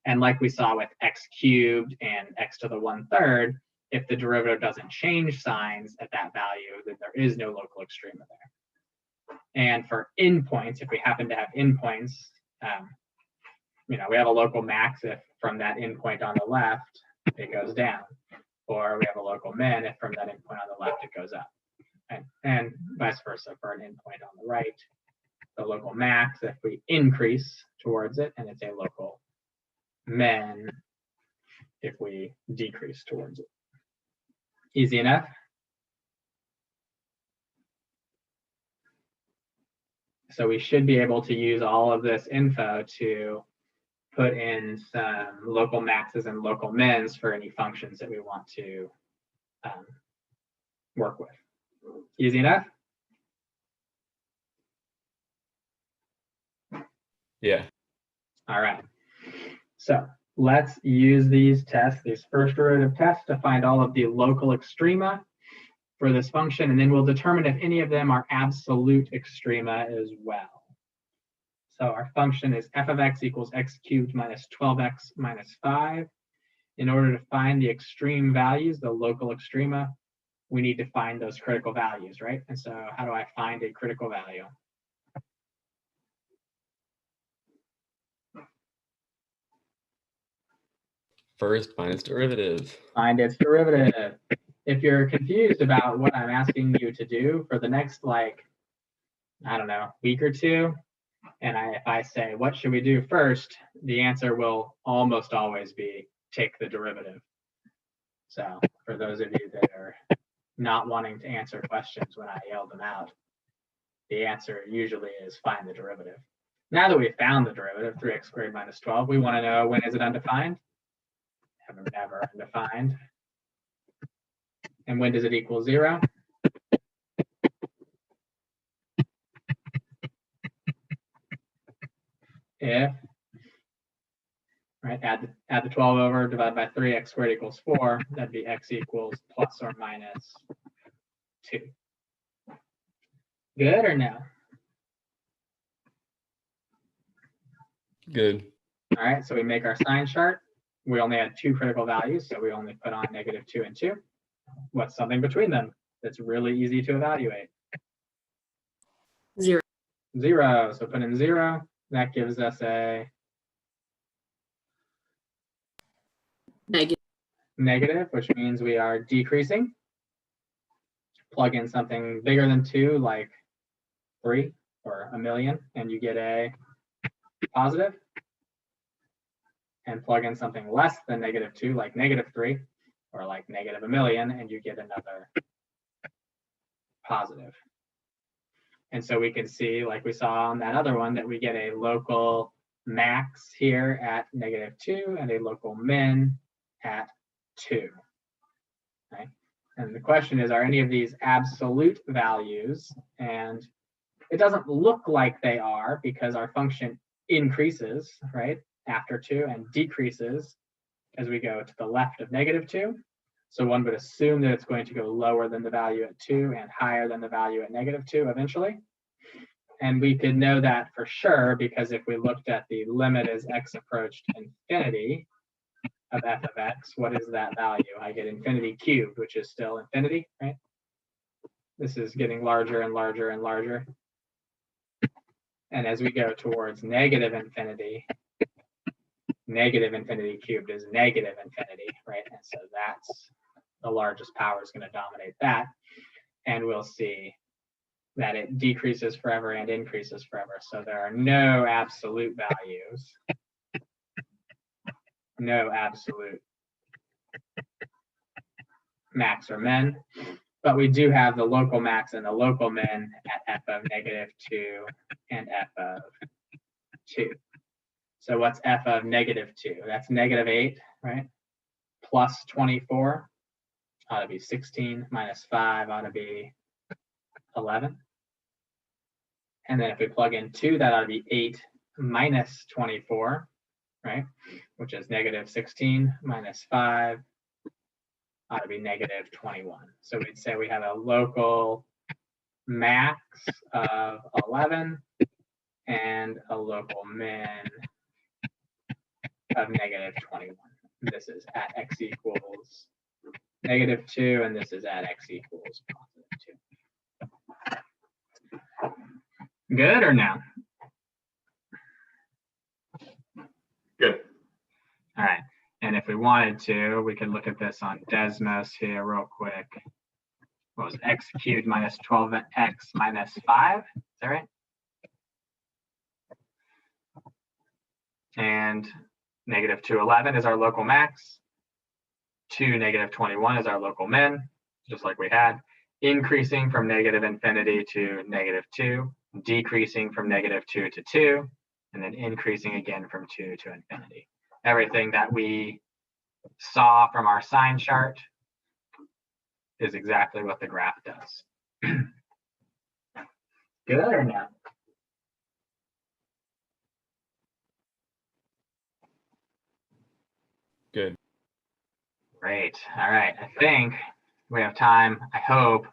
And like we saw with x cubed and x to the 1/3, if the derivative doesn't change signs at that value, then there is no local extrema there. And for endpoints, if we happen to have endpoints, we have a local max if from that endpoint on the left, it goes down. Or we have a local min if from that endpoint on the left, it goes up. And vice versa for an endpoint on the right. The local max if we increase towards it, and it's a local min if we decrease towards it. Easy enough? So we should be able to use all of this info to put in some local maxes and local mins for any functions that we want to work with. Easy enough? Yeah. All right. So let's use these tests, these first derivative tests, to find all of the local extrema for this function, and then we'll determine if any of them are absolute extrema as well. So our function is f of x equals x cubed minus 12x minus 5. In order to find the extreme values, the local extrema, we need to find those critical values, right? And so how do I find a critical value? First, find its derivative. Find its derivative. If you're confused about what I'm asking you to do for the next, week or two, and if I say, what should we do first? The answer will almost always be take the derivative. So for those of you that are not wanting to answer questions when I yell them out, the answer usually is find the derivative. Now that we've found the derivative, 3x squared minus 12, we want to know when is it undefined? Never undefined. And when does it equal 0? If, right, add the 12 over, divide by 3, x squared equals 4, that'd be x equals plus or minus 2. Good or no? Good. All right, so we make our sign chart. We only had 2 critical values, so we only put on -2 and 2. What's something between them that's really easy to evaluate? 0. 0, so put in 0. That gives us a negative, which means we are decreasing. Plug in something bigger than 2, like 3 or a million, and you get a positive. And plug in something less than -2, like -3, or like -1 million, and you get another positive. And so we can see, like we saw on that other one, that we get a local max here at -2 and a local min at 2. Okay? And the question is, are any of these absolute values? And it doesn't look like they are, because our function increases, right, after 2 and decreases as we go to the left of -2. So one would assume that it's going to go lower than the value at 2 and higher than the value at -2 eventually. And we could know that for sure, because if we looked at the limit as x approached infinity of f of x, what is that value? I get infinity cubed, which is still infinity, right? This is getting larger and larger and larger. And as we go towards negative infinity cubed is negative infinity, right? And so that's the largest power is going to dominate that. And we'll see that it decreases forever and increases forever. So there are no absolute values. No absolute max or min. But we do have the local max and the local min at f of -2 and f of 2. So what's f of -2? That's -8, right? Plus 24 ought to be 16, minus 5 ought to be 11. And then if we plug in 2, that ought to be 8 minus 24, right? Which is -16 minus 5 ought to be -21. So we'd say we have a local max of 11 and a local min of -21. This is at x equals -2, and this is at x equals +2. Good or no? Good. All right. And if we wanted to, we could look at this on Desmos here real quick. What was it? X cubed minus 12x minus 5? Is that right? And negative 211 is our local max. 2, negative 21 is our local min, just like we had. Increasing from negative infinity to negative 2, decreasing from negative 2 to 2, and then increasing again from 2 to infinity. Everything that we saw from our sign chart is exactly what the graph does. Good or no? Good. Great. All right. I think we have time, I hope,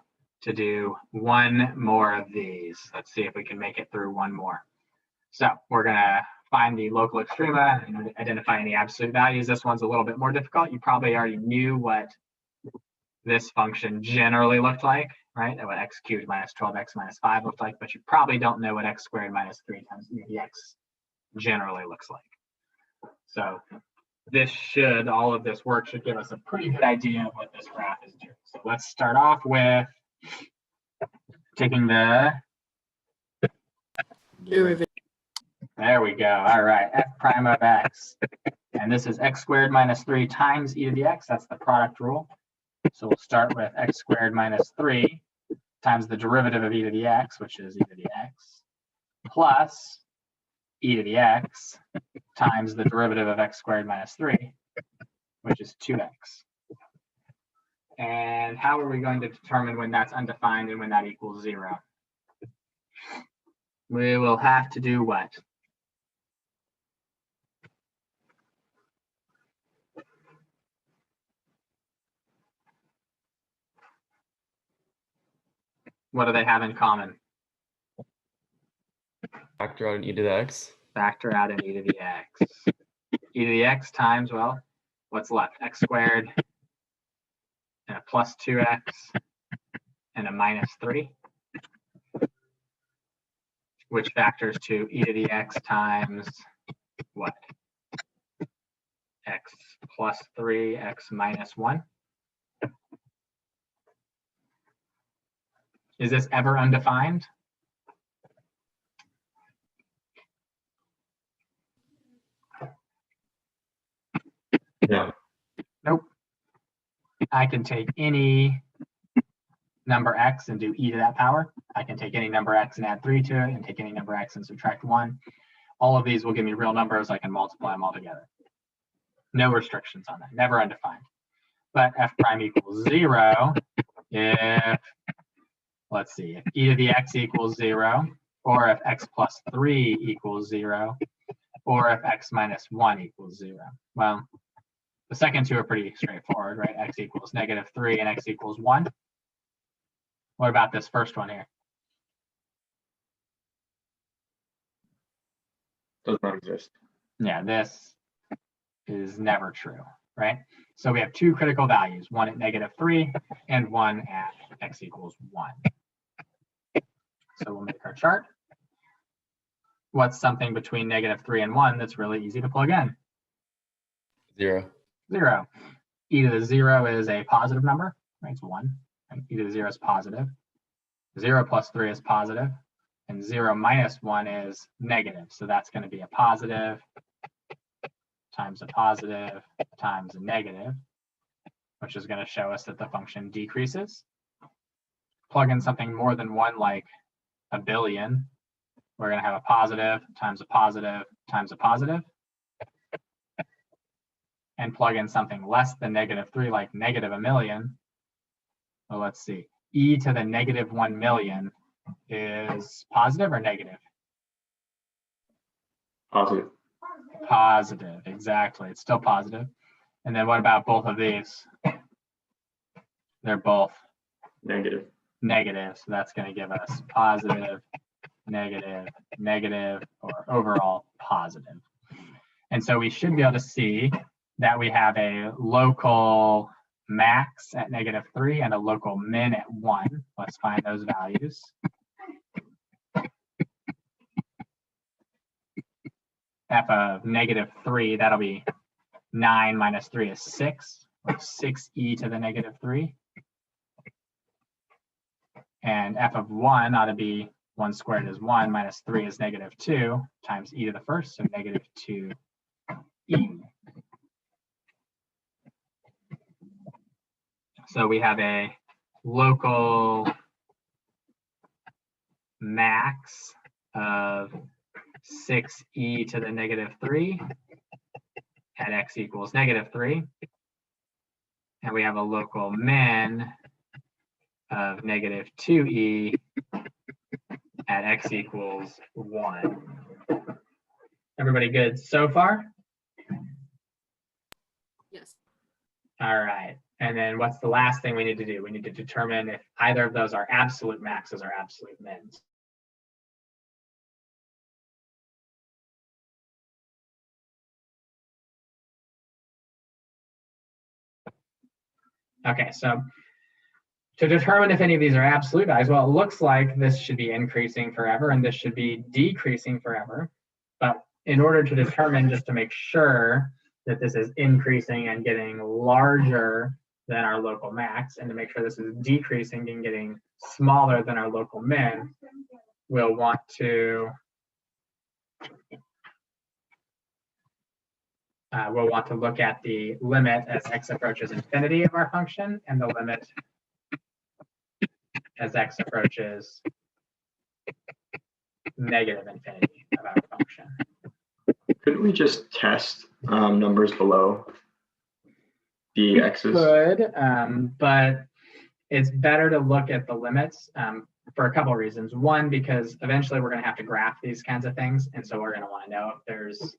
to do one more of these. Let's see if we can make it through one more. So we're going to find the local extrema and identify any absolute values. This one's a little bit more difficult. You probably already knew what this function generally looked like, right? What x cubed minus 12x minus 5 looked like, but you probably don't know what x squared minus 3 times e to the x generally looks like. So all of this work should give us a pretty good idea of what this graph is doing. So let's start off with taking the, Derivative. there we go. All right, f prime of x. And this is x squared minus 3 times e to the x. That's the product rule. So we'll start with x squared minus 3 times the derivative of e to the x, which is e to the x, plus e to the x times the derivative of x squared minus 3, which is 2x. And how are we going to determine when that's undefined and when that equals 0? We will have to do what? What do they have in common? Factor out an e to the x. Factor out an e to the x. E to the x times, well, what's left? X squared and a plus 2x and a minus 3, which factors to e to the x times what? X plus 3, x minus 1. Is this ever undefined? No. Nope. I can take any number x and do e to that power. I can take any number x and add 3 to it, and take any number x and subtract 1. All of these will give me real numbers. I can multiply them all together. No restrictions on that, never undefined. But f prime equals 0 if, let's see, if e to the x equals 0, or if x plus 3 equals 0, or if x minus 1 equals 0. Well, the second two are pretty straightforward, right? X equals negative 3 and x equals 1. What about this first one here? Does not exist. Yeah, this is never true, right? So we have two critical values, one at negative 3 and one at x equals 1. So we'll make our chart. What's something between negative 3 and 1 that's really easy to plug in? 0. 0. E to the 0 is a positive number, right? It's 1. And e to the 0 is positive. 0 plus 3 is positive. And 0 minus 1 is negative. So that's going to be a positive times a positive times a negative, which is going to show us that the function decreases. Plug in something more than 1, like a billion. We're going to have a positive times a positive times a positive. And plug in something less than negative 3, like negative a million. Well, let's see. E to the negative 1 million is positive or negative? Positive. Positive, exactly. It's still positive. And then what about both of these? They're both Negative. negative. So that's going to give us positive, negative, negative, or overall positive. And so we should be able to see that we have a local max at negative 3 and a local min at 1. Let's find those values. f of -3, that'll be 9 minus 3 is 6, or 6e to the -3. And f of 1 ought to be 1 squared is 1 minus 3 is -2 times e to the first, so -2e. So we have a local max of 6e to the -3 at x equals -3. And we have a local min of -2e at x equals 1. Everybody good so far? Yes. All right. And then what's the last thing we need to do? We need to determine if either of those are absolute maxes or absolute mins. Okay, so to determine if any of these are absolute values, well, it looks like this should be increasing forever and this should be decreasing forever. But in order to determine, just to make sure that this is increasing and getting larger than our local max, and to make sure this is decreasing and getting smaller than our local min, we'll want to look at the limit as x approaches infinity of our function and the limit as x approaches -infinity of our function. Couldn't we just test numbers below the x's? Could, but it's better to look at the limits for a couple of reasons. One, because eventually we're going to have to graph these kinds of things, and so we're going to want to know if there's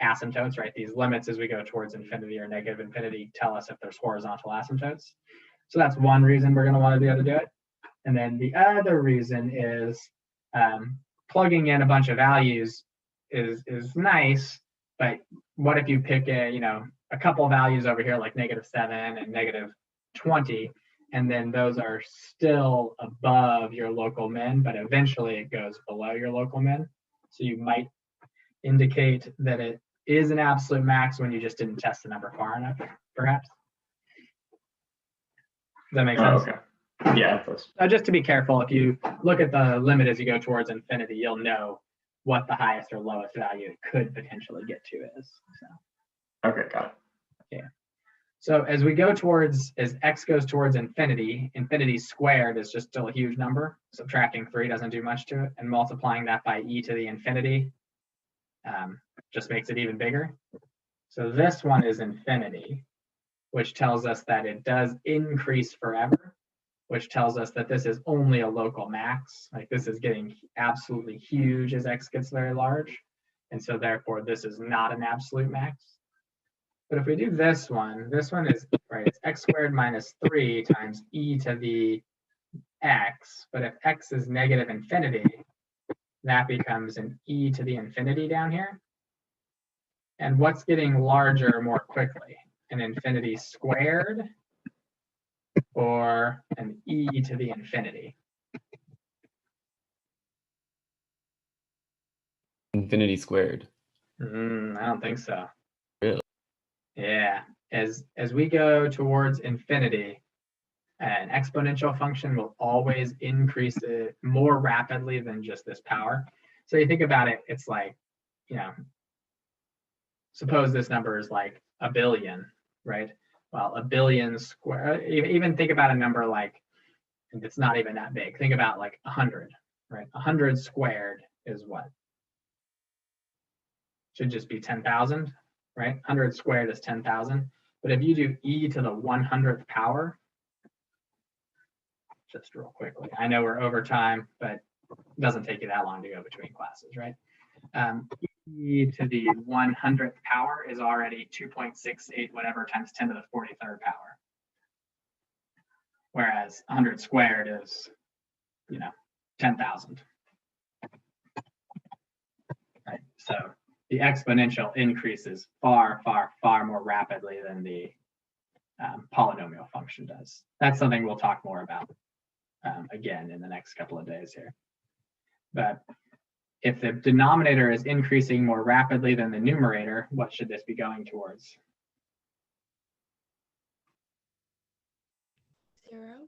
asymptotes, right? These limits as we go towards infinity or negative infinity tell us if there's horizontal asymptotes. So that's one reason we're going to want to be able to do it. And then the other reason is plugging in a bunch of values is nice, but what if you pick a couple of values over here like -7 and -20, and then those are still above your local min, but eventually it goes below your local min. So you might indicate that it is an absolute max when you just didn't test the number far enough, perhaps. Does that make sense? Okay. Yeah, it does. Just to be careful, if you look at the limit as you go towards infinity, you'll know what the highest or lowest value it could potentially get to is. So. Okay, got it. Yeah. So as we go towards, as x goes towards infinity, infinity squared is just still a huge number. Subtracting 3 doesn't do much to it, and multiplying that by e to the infinity just makes it even bigger. So this one is infinity, which tells us that it does increase forever, which tells us that this is only a local max. Like this is getting absolutely huge as x gets very large. And so therefore this is not an absolute max. But if we do this one is, right, it's x squared minus 3 times e to the x. But if x is negative infinity, that becomes an e to the infinity down here. And what's getting larger more quickly? An infinity squared or an e to the infinity? Infinity squared. I don't think so. Really? Yeah. As we go towards infinity, an exponential function will always increase it more rapidly than just this power. So you think about it, it's like, suppose this number is like a billion, right? Well, a billion square, even think about a number like, it's not even that big. Think about like 100, right? 100 squared is what? Should just be 10,000, right? 100 squared is 10,000. But if you do e to the 100th power, just real quickly, I know we're over time, but it doesn't take you that long to go between classes, right? E to the 100th power is already 2.68 whatever times 10 to the 43rd power. Whereas 100 squared is, 10,000. Right? So the exponential increases far, far, far more rapidly than the polynomial function does. That's something we'll talk more about again in the next couple of days here. But if the denominator is increasing more rapidly than the numerator, what should this be going towards? 0.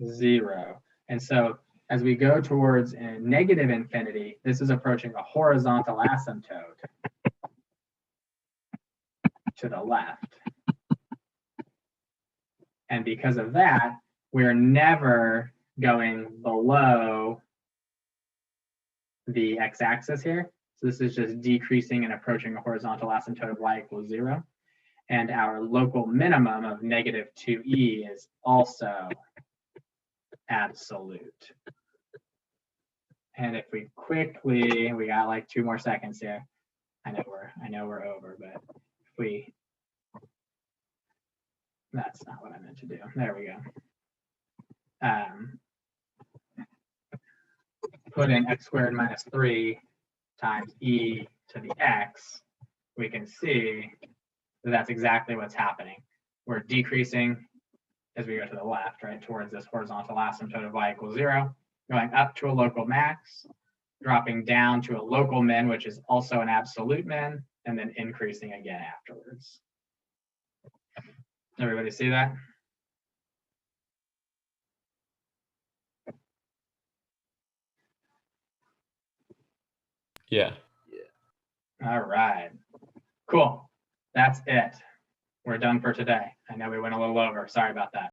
0. And so as we go towards a negative infinity, this is approaching a horizontal asymptote to the left. And because of that, we're never going below the x-axis here. So this is just decreasing and approaching a horizontal asymptote of y equals 0. And our local minimum of negative 2e is also absolute. And if we quickly, we got like 2 more seconds here. I know we're over, but if we, that's not what I meant to do. There we go. Put in x squared minus 3 times e to the x, we can see that that's exactly what's happening. We're decreasing as we go to the left, right, towards this horizontal asymptote of y equals 0, going up to a local max, dropping down to a local min, which is also an absolute min, and then increasing again afterwards. Everybody see that? Yeah. All right, cool. That's it. We're done for today. I know we went a little over. Sorry about that.